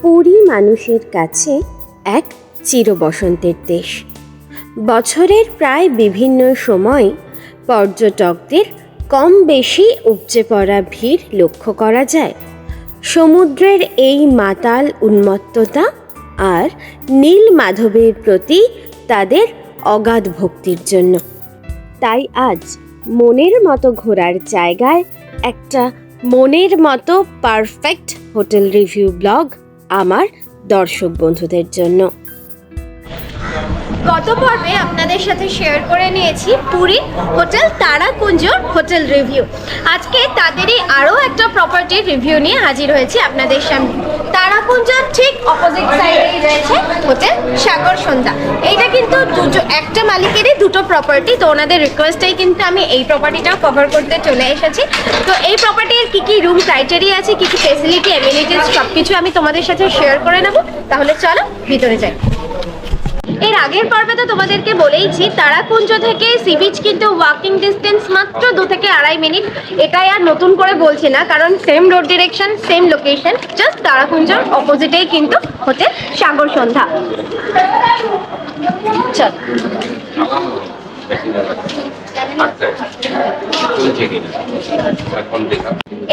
পুরী মানুষের কাছে এক চিরবসন্তের দেশ। বছরের প্রায় বিভিন্ন সময় পর্যটকদের কম বেশি উপচে পড়া ভিড় লক্ষ্য করা যায় সমুদ্রের এই মাতাল উন্মত্ততা আর নীল মাধবের প্রতি তাদের অগাধ ভক্তির জন্য। তাই আজ মনের মতো ঘোরার জায়গায় একটা মনের মতো পারফেক্ট হোটেল রিভিউ ব্লগ আমার দর্শক বন্ধুদের জন্য। গত পর্বে আপনাদের সাথে শেয়ার করে নিয়েছি পুরী হোটেল তারাকুঞ্জর হোটেল রিভিউ। আজকে তাদেরই আরও একটা প্রপার্টির রিভিউ নিয়ে হাজির হয়েছি আপনাদের সামনে। তারাকুঞ্জর ঠিক অপোজিট সাইডেই রয়েছে হোটেল সাগর সন্ধ্যা। এইটা কিন্তু একটা মালিকেরই দুটো প্রপার্টি, তো ওনাদের রিকোয়েস্টেই কিন্তু আমি এই প্রপার্টিটাও কভার করতে চলে এসেছি। তো এই প্রপার্টির কী কী রুম ক্রাইটেরিয়া আছে, কী কী ফেসিলিটি, অ্যামিনিটিস সব কিছু আমি তোমাদের সাথে শেয়ার করে নেব। তাহলে চলো ভিতরে যাই। এর আগের পর্বে তো তোমাদেরকে বলেইছি তারাকুঞ্জ থেকে সি বিচ কিন্তু ওয়াকিং ডিস্টেন্স মাত্র 2 থেকে 2.5 মিনিট। এটাই আর নতুন করে বলছি না, কারণ same road direction, same location, just তারাকুঞ্জর অপোজিটেই কিন্তু হোটেল সাগর সন্ধ্যা। চল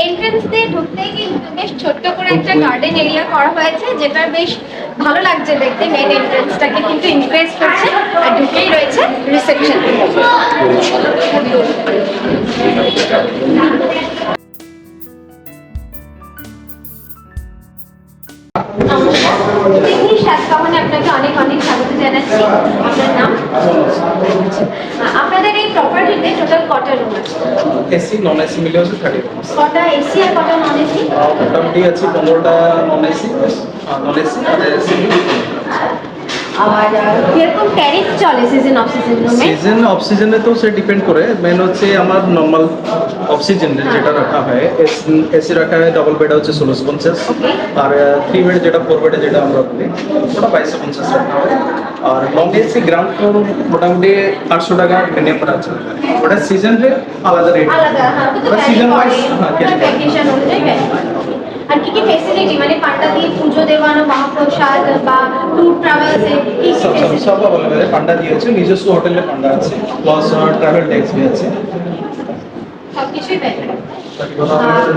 এন্ট্রান্স দিয়ে ঢুকতেই কিন্তু বেশ ছোট্ট করে একটা গার্ডেন এরিয়া করা হয়েছে, যেটা বেশ ভালো লাগছে দেখতে। মেন এন্ট্রান্সটাকে কিন্তু ইমপ্রেস করছে। আর ঢুকেই রয়েছে রিসেপশন। আপনাকে অনেক অনেক স্বাগত জানাচ্ছি। আপনার নাম? আপনাদের এই প্রপার্টিতে টোটাল কটা রুম আছে? এসি নন এসি মিলে হচ্ছে 30 রুম। কটা এসি আর কটা নন এসি? মোটামুটি আছে 15টা নন এসি আর এসি। আর কিরকম ট্যারিফ চলে সিজন অফ সিজন রুমে? সিজন অফ সিজনে তো সে ডিপেন্ড করে। মেন হচ্ছে আমার নর্মাল অফ সিজনে যেটা রাখা হয়, এসি রাখা হয় ডাবল বেড হচ্ছে 1650, আর 3 বেড যেটা 4 বেডে যেটা আমরা বলি ওটা 2250 রাখা হয়। আর নন এসি গ্রাউন্ড ফ্লোর মোটামুটি 800 টাকা মিনিমাম আছে। ওটা সিজন রে আলাদা রেট, আলাদা। হ্যাঁ, তো সিজন ওয়াইজ ভ্যাকেশন অনুযায়ী ভ্যারি করে। আর কি কি ফেসিলিটি, মানে পান্ডা দিয়ে পুজো দেওয়ানো, মহাপ্রসাদ বা ট্যুর ট্রাভেলসে কি কি সব অ্যাভেলেবল। পান্ডা দিয়েছে, নিজস্ব হোটেলে পান্ডা আছে, প্লাস ট্রাভেল ট্যাক্স भी আছে, সবকিছুই পাবেন।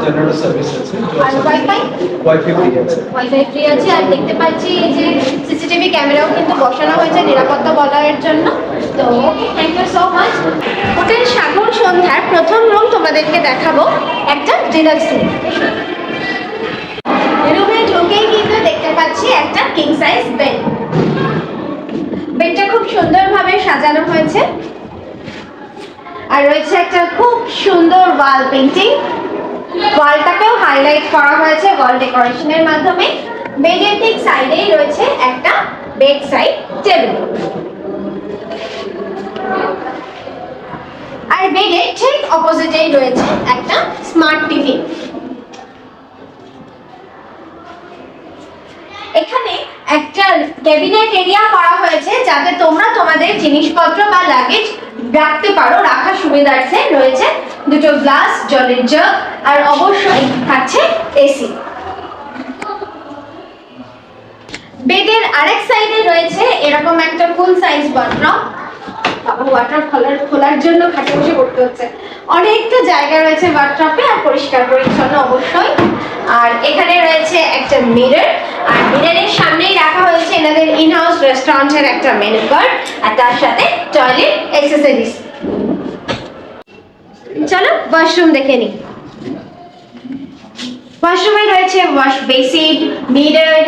জেনারেল সার্ভিস আছে, আর ওয়াইফাই ফ্রি আছে। ওয়াইফাই ফ্রি আছে। আর দেখতে পাচ্ছি যে সিসিটিভি ক্যামেরাও কিন্তু বসানো হয়েছে নিরাপত্তা বলয়ের জন্য। তো thank you so much. Hotel Sagar সন্ধ্যার প্রথম রুম তোমাদেরকে দেখাবো, একটা ডিলাক্স রুম। রুমে ঢুকেই কিন্তু দেখতে পাচ্ছি একটা কিং সাইজ বেড। বেডটা খুব সুন্দরভাবে সাজানো হয়েছে, আর রয়েছে একটা খুব সুন্দর ওয়াল পেইন্টিং। ওয়ালটাকেও হাইলাইট করা হয়েছে ওয়াল ডেকোরেশনের মাধ্যমে। বেডের ঠিক সাইডেই রয়েছে একটা বেড সাইড টেবিল, আর বেডের ঠিক অপোজিটেই রয়েছে একটা স্মার্ট টিভি। এখানে একটা ক্যাবিনেট এরিয়া করা হয়েছে, যাতে তোমরা তোমাদের জিনিসপত্র বা লাগেজ রাখতে পারো। রাখার সুবিধার্থে রয়েছে দুটো গ্লাস, জলের জগ, আর অবশ্যই থাকছে এসি। বেডের আরেক সাইডে রয়েছে এরকম একটা ফুল সাইজ ওয়ার্ড্রপ। ওয়াটার খোলার জন্য খাটে বসে করতে হচ্ছে। অনেকটা জায়গা রয়েছে ওয়ার্ড্রপে, আর পরিষ্কার পরিচ্ছন্ন অবশ্যই। আর এখানে রয়েছে একটা মিরর, আর মিররের সামনেই রাখা হয়েছে এনাদের ইনহাউস রেস্টুরেন্টের একটা মেনু কার্ড, আর তার সাথে টয়লেট অ্যাক্সেসরিজ। চলো ওয়াশরুম দেখে নিই। ওয়াশরুমে রয়েছে ওয়াশ বেসিন, মিরর,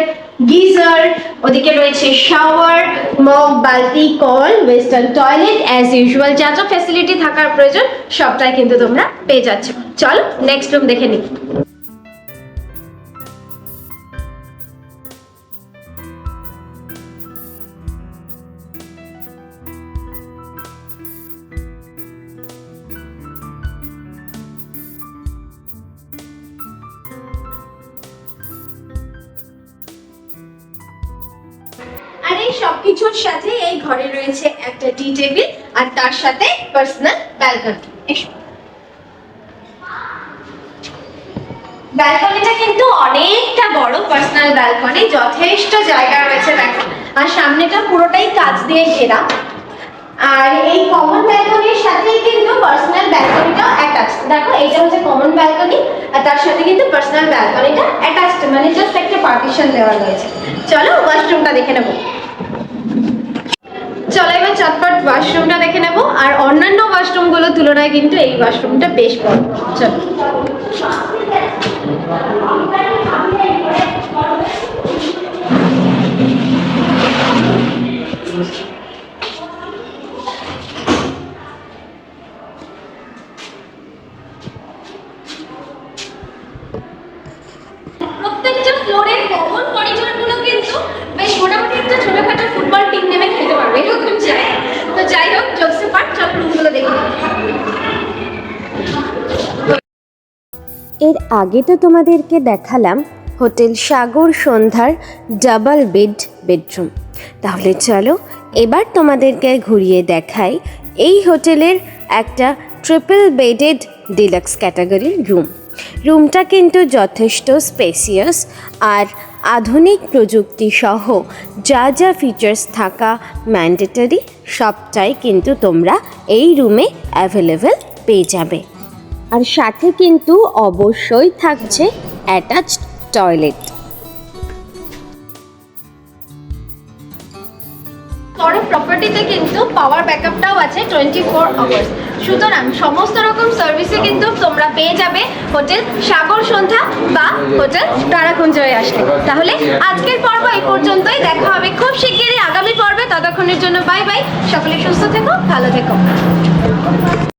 গিজার, ওদিকে রয়েছে শাওয়ার, মগ, বালতি, call, western toilet. As usual যা যা ফ্যাসিলিটি থাকার প্রয়োজন সবটাই কিন্তু তোমরা পেয়ে যাচ্ছ। চলো নেক্সট রুম দেখে নিই। আর এই সবকিছুর সাথে এই ঘরে রয়েছে একটা টি টেবিল, আর তার সাথে পার্সোনাল ব্যালকনি। ব্যালকনিটা কিন্তু অনেকটা বড়, পার্সোনাল ব্যালকনি, যথেষ্ট জায়গা রয়েছে দেখো। আর সামনেটা পুরোটাই কাঁচ দিয়ে ঘেরা। আর এই কমন ব্যালকনির সাথেই কিন্তু পার্সোনাল ব্যালকনিটাও অ্যাটাচড। দেখো এটা হচ্ছে কমন ব্যালকনি, আর তার সাথে কিন্তু পার্সোনাল ব্যালকনিটা অ্যাটাচড, মানে জাস্ট একটা পার্টিশন দেওয়া রয়েছে। চলো ওয়াশরুমটা দেখে নেবো। চলো এবার চটপট ওয়াশরুমটা দেখে নেবো। আর অন্যান্য ওয়াশরুমগুলোর তুলনায় কিন্তু এই ওয়াশরুমটা বেশ বড়। চলো। প্রত্যেকটা ফ্লোরের কমন করিডোরগুলো কিন্তু বেশ মোটামুটি একটা ছোটখাটো ফুটবল টিম নেমে খেলতে পারবে এরকম জায়গা। তো যাই হোক, জোকসে পার্ট, চলো রুমগুলো দেখে নিই। এর আগে তো তোমাদেরকে দেখালাম হোটেল সাগর সন্ধ্যার ডাবল বেডরুম। তাহলে চলো এবার তোমাদেরকে ঘুরিয়ে দেখাই এই হোটেলের একটা ট্রিপল বেডেড ডিলাক্স ক্যাটাগরির রুমটা কিন্তু যথেষ্ট স্পেসিয়াস আর আধুনিক প্রযুক্তি সহ যা যা ফিচার্স থাকা ম্যান্ডেটরি সবটাই কিন্তু তোমরা এই রুমে অ্যাভেলেবেল পেয়ে যাবে। আর সাথে কিন্তু অবশ্যই থাকছে অ্যাটাচড টয়লেট। বড় প্রপার্টিতে কিন্তু পাওয়ার ব্যাকআপটাও আছে 24 আওয়ার্স। সুতরাং সমস্ত রকম সার্ভিসে কিন্তু তোমরা পেয়ে যাবে হোটেল সাগর সন্ধ্যা বা হোটেল তারাকুঞ্জয়ে আসলে। তাহলে আজকের পর্ব এই পর্যন্তই, দেখা হবে খুব শিগগিরই আগামী পর্বে। ততক্ষণের জন্য বাই বাই, সকলে সুস্থ থেকো, ভালো থেকো।